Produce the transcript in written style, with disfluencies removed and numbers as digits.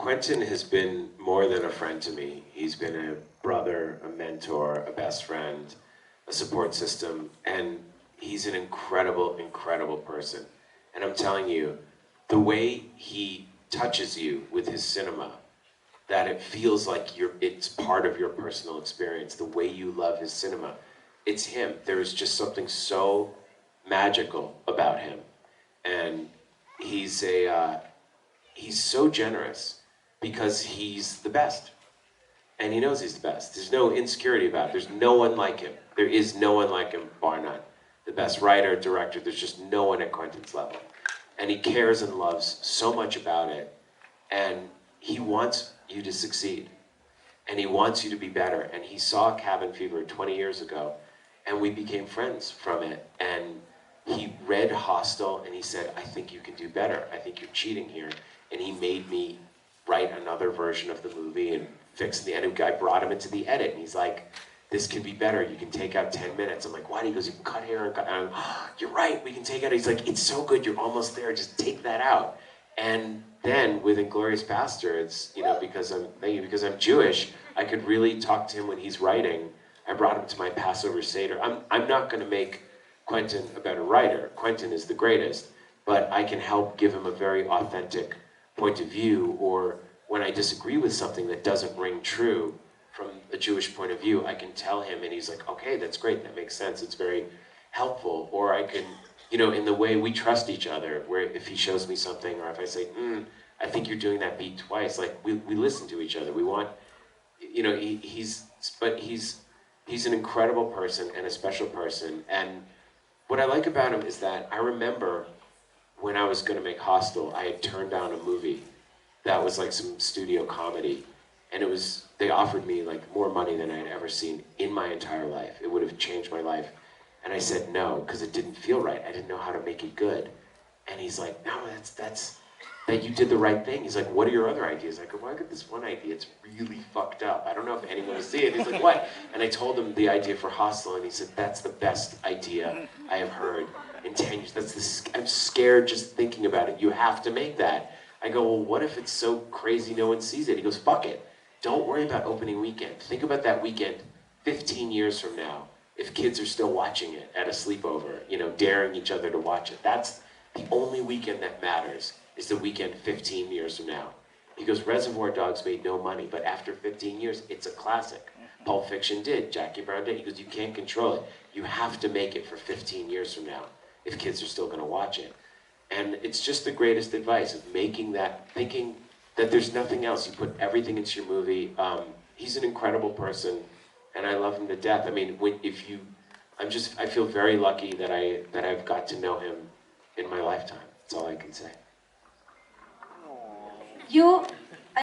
Quentin has been more than a friend to me. He's been a brother, a mentor, a best friend, a support system, and he's an incredible, incredible person. And I'm telling you, the way he touches you with his cinema, that it feels like it's part of your personal experience, the way you love his cinema, it's him. There is just something so magical about him. And he's so generous because he's the best. And he knows he's the best. There's no insecurity about it. There's no one like him. There is no one like him, bar none. The best writer, director, there's just no one at Quentin's level. And he cares and loves so much about it. And he wants you to succeed. And he wants you to be better. And he saw Cabin Fever 20 years ago, and we became friends from it. And he read Hostel, and he said, I think you can do better. I think you're cheating here. And he made me write another version of the movie and fix the end. I brought him into the edit, and he's like, this can be better. You can take out 10 minutes. I'm like, why? He goes, you can cut here and cut. And I'm, oh, you're right, we can take out. He's like, it's so good, you're almost there, just take that out. And then with Inglourious Basterds, you know, because I'm Jewish, I could really talk to him when he's writing. I brought him to my Passover Seder. I'm not gonna make Quentin a better writer. Quentin is the greatest, but I can help give him a very authentic point of view, or when I disagree with something that doesn't ring true from a Jewish point of view, I can tell him and he's like, okay, that's great, that makes sense, it's very helpful. Or I can, you know, in the way we trust each other, where if he shows me something, or if I say, I think you're doing that beat twice, like we listen to each other. We want, you know, he's an incredible person and a special person. And what I like about him is that I remember when I was gonna make Hostel, I had turned down a movie that was like some studio comedy. And they offered me like more money than I had ever seen in my entire life. It would have changed my life. And I said no, because it didn't feel right. I didn't know how to make it good. And he's like, no, that you did the right thing. He's like, what are your other ideas? I go, well, I got this one idea. It's really fucked up. I don't know if anyone will see it. He's like, what? And I told him the idea for Hostel, and he said, that's the best idea I have heard in 10 years. I'm scared just thinking about it. You have to make that. I go, well, what if it's so crazy no one sees it? He goes, fuck it. Don't worry about opening weekend. Think about that weekend 15 years from now, if kids are still watching it at a sleepover, you know, daring each other to watch it. That's the only weekend that matters, is the weekend 15 years from now. He goes, Reservoir Dogs made no money, but after 15 years, it's a classic. Pulp Fiction did, Jackie Brown did. He goes, you can't control it. You have to make it for 15 years from now, if kids are still gonna watch it. And it's just the greatest advice, of making that, thinking that there's nothing else. You put everything into your movie. He's an incredible person, and I love him to death. I mean, I feel very lucky that I've got to know him in my lifetime. That's all I can say. Yo